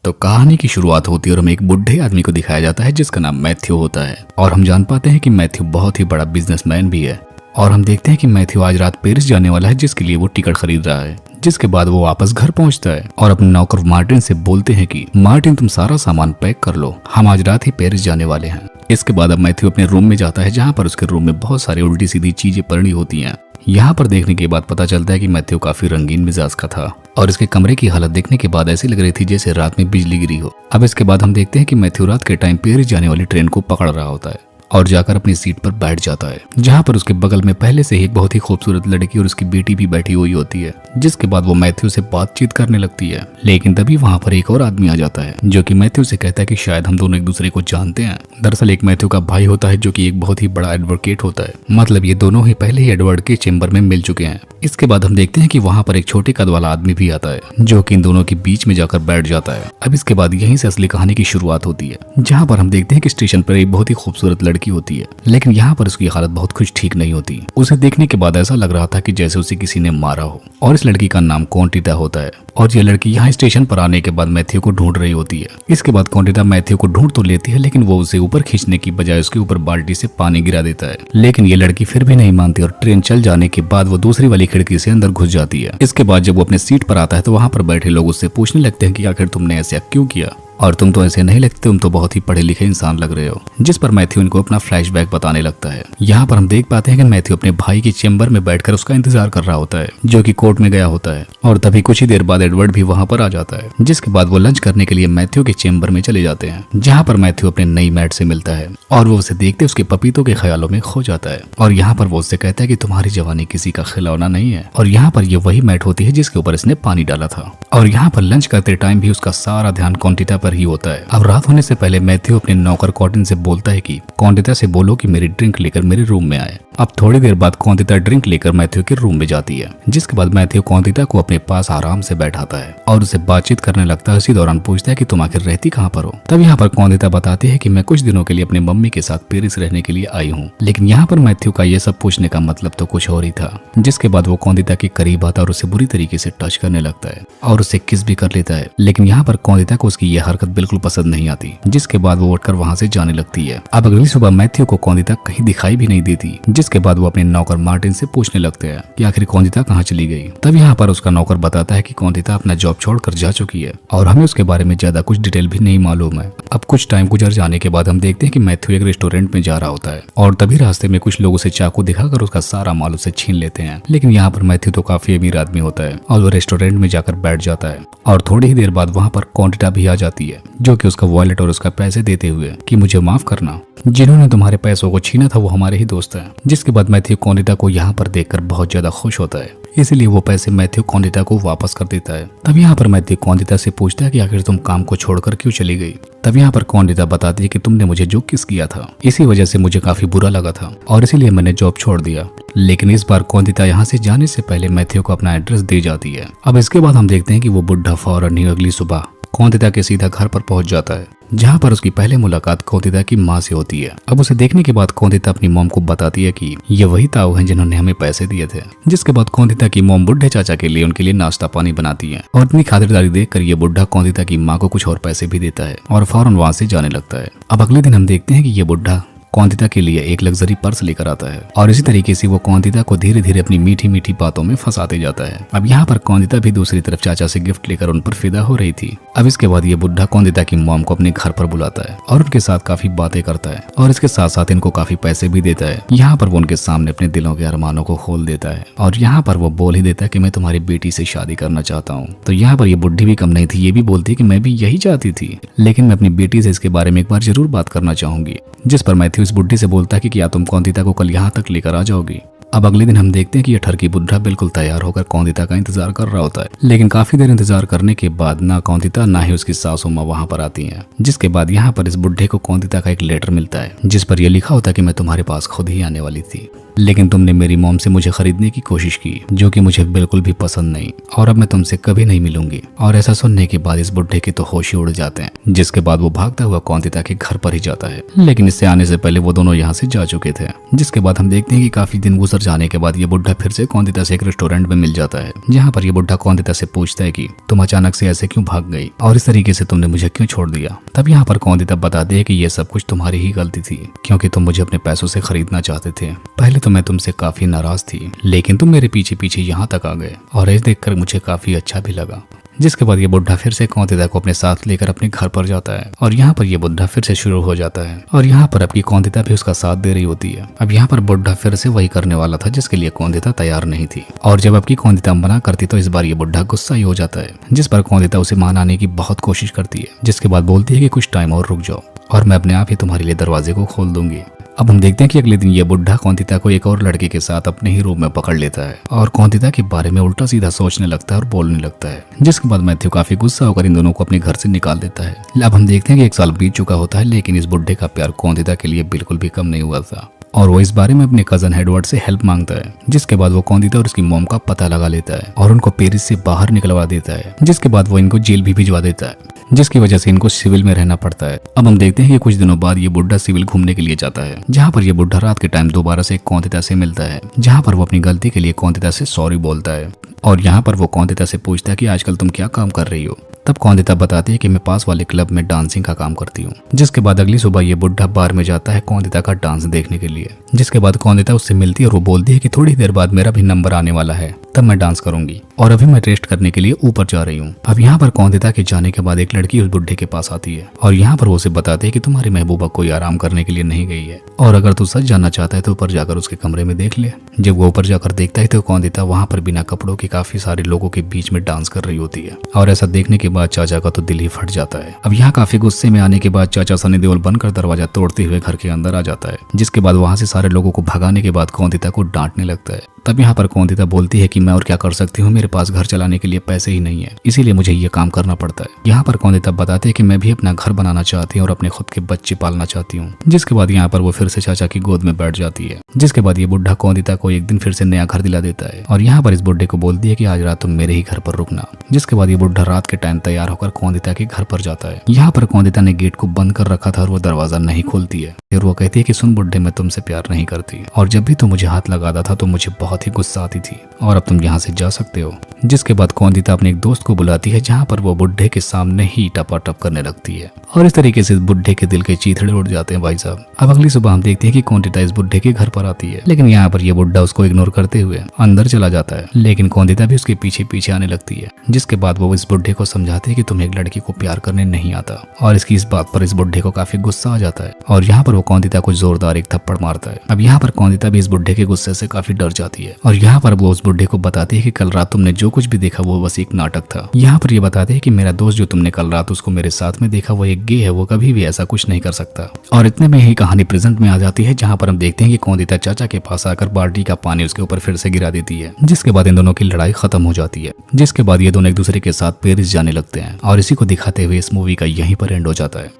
तो कहानी की शुरुआत होती है और हमें एक बुढ़े आदमी को दिखाया जाता है जिसका नाम मैथ्यू होता है और हम जान पाते हैं कि मैथ्यू बहुत ही बड़ा बिजनेसमैन भी है। और हम देखते हैं कि मैथ्यू आज रात पेरिस जाने वाला है जिसके लिए वो टिकट खरीद रहा है। जिसके बाद वो वापस घर पहुंचता है और अपने नौकर मार्टिन से बोलते हैं कि मार्टिन तुम सारा सामान पैक कर लो, हम आज रात ही पेरिस जाने वाले हैं। इसके बाद अब मैथ्यू अपने रूम में जाता है जहाँ पर उसके रूम में बहुत सारी उल्टी सीधी चीजें पड़ी होती हैं। यहाँ पर देखने के बाद पता चलता है कि मैथ्यू काफी रंगीन मिजाज का था और इसके कमरे की हालत देखने के बाद ऐसी लग रही थी जैसे रात में बिजली गिरी हो। अब इसके बाद हम देखते हैं कि मैथ्यू रात के टाइम पेरिस जाने वाली ट्रेन को पकड़ रहा होता है और जाकर अपनी सीट पर बैठ जाता है जहाँ पर उसके बगल में पहले से ही एक बहुत ही खूबसूरत लड़की और उसकी बेटी भी बैठी हुई होती है। जिसके बाद वो मैथ्यू से बातचीत करने लगती है, लेकिन तभी वहाँ पर एक और आदमी आ जाता है जो कि मैथ्यू से कहता है कि शायद हम दोनों एक दूसरे को जानते हैं। दरअसल एक मैथ्यू का भाई होता है जो कि एक बहुत ही बड़ा एडवोकेट होता है, मतलब ये दोनों ही पहले ही एडवर्ड के चेम्बर में मिल चुके हैं। इसके बाद हम देखते हैं कि वहाँ पर एक छोटे कद वाला आदमी भी आता है जो कि इन दोनों के बीच में जाकर बैठ जाता है। अब इसके बाद यहीं से असली कहानी की शुरुआत होती है जहाँ पर हम देखते हैं कि स्टेशन पर एक बहुत ही खूबसूरत लड़की होती है, लेकिन यहाँ पर उसकी हालत बहुत कुछ ठीक नहीं होती। उसे देखने के बाद ऐसा लग रहा था कि जैसे उसे किसी ने मारा हो और इस लड़की का नाम कॉन्टिटा होता है और ये लड़की यहाँ स्टेशन पर आने के बाद मैथ्यू को ढूंढ रही होती है। इसके बाद कॉन्टिटा मैथ्यू को ढूंढ तो लेती है लेकिन वो उसे ऊपर खींचने की बजाय उसके ऊपर बाल्टी से पानी गिरा देता है, लेकिन ये लड़की फिर भी नहीं मानती और ट्रेन चल जाने के बाद वो दूसरी वाली खिड़की से अंदर घुस जाती है। इसके बाद जब वो अपने सीट पर आता है तो वहाँ पर बैठे लोग उससे पूछने लगते हैं कि आखिर तुमने ऐसा क्यों किया और तुम तो ऐसे नहीं लगते, तुम तो बहुत ही पढ़े लिखे इंसान लग रहे हो। जिस पर मैथ्यू इनको अपना फ्लैशबैक बताने लगता है। यहाँ पर हम देख पाते हैं कि मैथ्यू अपने भाई के चेम्बर में बैठकर उसका इंतजार कर रहा होता है जो कि कोर्ट में गया होता है और तभी कुछ ही देर बाद एडवर्ड भी वहाँ पर आ जाता है। जिसके बाद वो लंच करने के लिए मैथ्यू के चेम्बर में चले जाते हैं जहाँ पर मैथ्यू अपने नई मैट से मिलता है और वो उसे देखते उसके पपीतों के ख्यालों में खो जाता है और यहाँ पर वो उससे कहता है कि तुम्हारी जवानी किसी का खिलौना नहीं है। और यहाँ पर ये वही मैट होती है जिसके ऊपर इसने पानी डाला था। और यहाँ पर लंच करते टाइम भी उसका सारा ध्यान कॉन्टिटा पर ही होता है। अब रात होने से पहले मैथ्यू अपने नौकर कॉटन से बोलता है कि कॉन्टिटा से बोलो कि मेरी ड्रिंक लेकर मेरे रूम में आए। अब थोड़ी देर बाद कॉन्टिटा ड्रिंक लेकर मैथ्यू के रूम में जाती है। जिसके बाद मैथ्यू कॉन्टिटा को अपने पास आराम से बैठाता है और उसे बातचीत करने लगता है। इसी दौरान पूछता है कि तुम आखिर रहती कहाँ पर हो। तब यहाँ पर कॉन्टिटा बताती है कि मैं कुछ दिनों के लिए अपने मम्मी के साथ पेरिस रहने के लिए आई हूँ। लेकिन यहाँ पर मैथ्यू का ये सब पूछने का मतलब तो कुछ और ही था। जिसके बाद वो कॉन्टिटा के करीब आता और उसे बुरी तरीके से टच करने लगता है और उसे किस भी कर लेता है। लेकिन यहाँ पर कॉन्टिटा को उसकी यह हरकत बिल्कुल पसंद नहीं आती। जिसके बाद वो उठकर वहाँ से जाने लगती है। अब अगली सुबह मैथ्यू को कॉन्टिटा कहीं दिखाई भी नहीं देती। जिसके बाद वो अपने नौकर मार्टिन से पूछने लगते हैं कि आखिर कॉन्टिटा कहाँ चली गई। तब यहाँ पर उसका नौकर बताता है कि कॉन्टिटा अपना जॉब छोड़कर जा चुकी है और हमें उसके बारे में ज्यादा कुछ डिटेल भी नहीं मालूम है। अब कुछ टाइम गुजर जाने के बाद हम देखते हैं कि मैथ्यू एक रेस्टोरेंट में जा रहा होता है और तभी रास्ते में कुछ लोग उसे चाकू दिखाकर उसका सारा माल उसे छीन लेते हैं। लेकिन यहाँ पर मैथ्यू तो काफी अमीर आदमी होता है और वो रेस्टोरेंट में जाकर बैठ जाता है और थोड़ी ही देर बाद वहाँ पर कॉन्टिटा भी आ जाती है जो कि उसका वॉलेट और उसका पैसे देते हुए कि मुझे माफ करना, जिन्होंने तुम्हारे पैसों को छीना था वो हमारे ही दोस्त हैं। जिसके बाद मैथ्यू कॉन्टिटा को यहाँ पर देखकर बहुत ज्यादा खुश होता है, इसीलिए वो पैसे मैथ्यू कॉन्टिटा को वापस कर देता है। तब यहाँ पर मैथ्यू कॉन्टिटा से पूछता है कि आखिर तुम काम को छोड़कर क्यों चली गई। तब यहाँ पर कॉन्टिटा बताती है कि तुमने मुझे जो किस किया था इसी वजह से मुझे काफी बुरा लगा था और इसीलिए मैंने जॉब छोड़ दिया। लेकिन इस बार कॉन्टिटा यहाँ से जाने से पहले मैथ्यू को अपना एड्रेस दे जाती है। अब इसके बाद हम देखते हैं कि वो बुढ़ा फौरन ही अगली सुबह कॉन्टिटा के सीधा घर पर पहुंच जाता है जहां पर उसकी पहले मुलाकात कॉन्टिटा की माँ से होती है। अब उसे देखने के बाद कॉन्टिटा अपनी मॉम को बताती है कि ये वही ताऊ हैं जिन्होंने हमें पैसे दिए थे। जिसके बाद कॉन्टिटा की मॉम बुढ़े चाचा के लिए उनके लिए नाश्ता पानी बनाती है और इतनी खातिरदारी देखकर ये बुढ़ा कॉन्टिटा की माँ को कुछ और पैसे भी देता है और फौरन वहां से जाने लगता है। अब अगले दिन हम देखते हैं कि ये बुढ़ा कॉन्टिटा के लिए एक लग्जरी पर्स लेकर आता है और इसी तरीके से वो कॉन्टिटा को धीरे धीरे अपनी मीठी मीठी बातों में फंसाते जाता है। अब यहाँ पर कॉन्टिटा भी दूसरी तरफ चाचा से गिफ्ट लेकर उन पर फिदा हो रही थी। अब इसके बाद ये बुढ़ा कॉन्टिटा की मॉम को अपने घर पर बुलाता है और उनके साथ काफी बातें करता है और इसके साथ साथ इनको काफी पैसे भी देता है। यहाँ पर वो उनके सामने अपने दिलों के अरमानों को खोल देता है और यहाँ पर वो बोल ही देता है कि मैं तुम्हारी बेटी से शादी करना चाहता हूँ। तो यहाँ पर ये बुढ़ी भी कम नहीं थी, ये भी बोलती कि मैं भी यही चाहती थी, लेकिन मैं अपनी बेटी से इसके बारे में एक बार जरूर बात करना चाहूंगी। जिस पर मैथ्यू इस बुढ़ी से बोलता है कि क्या तुम कॉन्टिटा को कल यहाँ तक लेकर आ जाओगी। अब अगले दिन हम देखते हैं कि यह ठरकी बुढ़ा बिल्कुल तैयार होकर कॉन्टिटा का इंतजार कर रहा होता है। लेकिन काफी देर इंतजार करने के बाद ना कॉन्टिटा ना ही उसकी सासू माँ वहाँ पर आती हैं। जिसके बाद यहाँ पर इस बुढ़े को कॉन्टिटा का एक लेटर मिलता है जिस पर यह लिखा होता है कि मैं तुम्हारे पास खुद ही आने वाली थी। लेकिन तुमने मेरी मॉम से मुझे खरीदने की कोशिश की, जो कि मुझे बिल्कुल भी पसंद नहीं, और अब मैं तुमसे कभी नहीं मिलूंगी। और ऐसा सुनने के बाद इस बुढ़े के तो होश ही उड़ जाते हैं, जिसके बाद वो भागता हुआ कौंदिता के घर पर ही जाता है। लेकिन इससे आने से पहले वो दोनों यहाँ से जा चुके थे। जिसके बाद हम देखते हैं कि काफी दिन गुजर जाने के बाद ये बुढ़ा फिर से कौंदिता से एक रेस्टोरेंट में मिल जाता है, जहाँ पर ये बुढ़ा कौंदिता से पूछता है कि तुम अचानक से ऐसे क्यों भाग गई और इस तरीके से तुमने मुझे क्यों छोड़ दिया। तब यहाँ पर कौंदिता बताती है कि ये सब कुछ तुम्हारी ही गलती थी, क्योंकि तुम मुझे अपने पैसों से खरीदना चाहते थे। पहले तो मैं तुमसे काफी नाराज थी, लेकिन तुम मेरे पीछे पीछे यहाँ तक आ गए और ये देखकर मुझे काफी अच्छा भी लगा। जिसके बाद ये बुढ़ा फिर से कौंदिता को अपने साथ लेकर अपने घर पर जाता है और यहाँ पर ये बुढ़ा फिर से शुरू हो जाता है और यहाँ पर अपनी कौंदिता भी उसका साथ दे रही होती है। अब यहाँ पर बुढ़ा फिर से वही करने वाला था जिसके लिए कौंदिता तैयार नहीं थी, और जब आपकी कौंदिता मना करती तो इस बार ये बुढ़ा गुस्सा ही हो जाता है, जिस पर कौंदिता उसे मनाने की बहुत कोशिश करती है। जिसके बाद बोलती है कि कुछ टाइम और रुक जाओ और मैं अपने आप ही तुम्हारे लिए दरवाजे को खोल दूंगी। अब हम देखते हैं कि अगले दिन ये बुढ़ा कौंदिता को एक और लड़के के साथ अपने ही रूम में पकड़ लेता है और कौंदिता के बारे में उल्टा सीधा सोचने लगता है और बोलने लगता है। जिसके बाद मैथ्यू काफी गुस्सा होकर इन दोनों को अपने घर से निकाल देता है। अब हम देखते हैं कि 1 साल बीत चुका होता है, लेकिन इस बुढ़े का प्यार कौंदिता के लिए बिल्कुल भी कम नहीं हुआ था और वो इस बारे में अपने कजन एडवर्ड से हेल्प मांगता है। जिसके बाद वो कौंदिता और उसकी मॉम का पता लगा लेता है और उनको पेरिस से बाहर निकलवा देता है। जिसके बाद वो इनको जेल भी भिजवा देता है, जिसकी वजह से इनको सिविल में रहना पड़ता है। अब हम देखते हैं कि कुछ दिनों बाद ये बुढ़ा सिविल घूमने के लिए जाता है, जहाँ पर ये बुढ़ा रात के टाइम दोबारा से कौंदिता से मिलता है, जहाँ पर वो अपनी गलती के लिए कौंदिता से सॉरी बोलता है और यहाँ पर वो कौंदिता से पूछता है कि आजकल तुम क्या काम कर रही हो। तब कौंदिता बताती है कि मैं पास वाले क्लब में डांसिंग का काम करती हूँ। जिसके बाद अगली सुबह ये बुढ़ा बार में जाता है कौंदिता का डांस देखने के लिए। जिसके बाद कौंदिता उससे मिलती है और वो बोलती है कि थोड़ी देर बाद मेरा भी नंबर आने वाला है, तब मैं डांस करूंगी और अभी मैं रेस्ट करने के लिए ऊपर जा रही हूँ। अब यहाँ पर कौंदिता के जाने के बाद एक लड़की उस बुढ़े के पास आती है और यहाँ पर वो उसे बताती है कि तुम्हारी महबूबा कोई आराम करने के लिए नहीं गई है और अगर तू सच जानना चाहता है तो ऊपर जाकर उसके कमरे में देख ले। जब वो ऊपर जाकर देखता है तो कौंदिता वहाँ पर बिना कपड़ों के काफी सारे लोगों के बीच में डांस कर रही होती है और ऐसा देखने के बाद चाचा का तो दिल ही फट जाता है। अब यहाँ काफी गुस्से में आने के बाद चाचा सनी देओल बनकर दरवाजा तोड़ते हुए घर के अंदर आ जाता है। जिसके बाद वहाँ से सारे लोगों को भगाने के बाद कौंदिता को डांटने लगता है। तब यहाँ पर कौंदिता बोलती है कि मैं और क्या कर सकती हूँ, मेरे पास घर चलाने के लिए पैसे ही नहीं है, इसीलिए मुझे ये काम करना पड़ता है। यहाँ पर कौंदिता बताती है कि मैं भी अपना घर बनाना चाहती हूँ और अपने खुद के बच्चे पालना चाहती हूँ। जिसके बाद यहाँ पर वो फिर से चाचा की गोद में बैठ जाती है। जिसके बाद ये बुढ़ा कौंदिता को एक दिन फिर से नया घर दिला देता है और यहाँ पर इस बुढ़े को बोलती है कि आज रात तुम मेरे ही घर पर रुकना। जिसके बाद ये बुढ़ा रात के टाइम तैयार होकर कौंदिता के घर पर जाता है। यहाँ पर कौंदिता ने गेट को बंद कर रखा था और वो दरवाजा नहीं खोलती है। फिर वो कहती है कि सुन बुढ़े, मैं तुमसे प्यार नहीं करती और जब भी तुम मुझे हाथ लगाता था तो मुझे बहुत ही गुस्सा आती थी और अब तुम यहाँ से जा सकते हो। जिसके बाद कौंदिता अपने एक दोस्त को बुलाती है, जहाँ पर वो बुढ़े के सामने ही टपाटप करने लगती है और इस तरीके से बुढ़े के दिल के चीथड़े उड़ जाते हैं भाई साहब। अब अगली सुबह हम देखते हैं कि कौंदिता इस बुढ़े के घर पर आती है, लेकिन यहाँ पर ये बुढ़ा उसको इग्नोर करते हुए अंदर चला जाता है, लेकिन कौंदिता भी उसके पीछे पीछे आने लगती है। जिसके बाद वो इस बुढ़े को समझाते हैं कि तुम्हें एक लड़की को प्यार करने नहीं आता और इसकी इस बात पर इस बुढ़े को काफी गुस्सा आ जाता है और यहाँ पर वो कौंदिता को जोरदार एक थप्पड़ मारता है। अब यहाँ पर कौंदिता भी इस बुढ़े के गुस्से से काफी डर जाती है और यहाँ पर वो उस बुढ़े को बताती है कि कल रात तुमने जो कुछ भी देखा वो बस एक नाटक था। यहाँ पर ये बताते हैं कि मेरा दोस्त जो तुमने कल रात उसको मेरे साथ में देखा वो एक गे है, वो कभी भी ऐसा कुछ नहीं कर सकता। और इतने में ही कहानी प्रेजेंट में आ जाती है, जहाँ पर हम देखते हैं कि कौंदिता चाचा के पास आकर बाल्टी का पानी उसके ऊपर फिर से गिरा देती है। जिसके बाद इन दोनों की लड़ाई खत्म हो जाती है। जिसके बाद ये दोनों एक दूसरे के साथ पेरिस जाने लगते हैं और इसी को दिखाते हुए इस मूवी का यहीं पर एंड हो जाता है।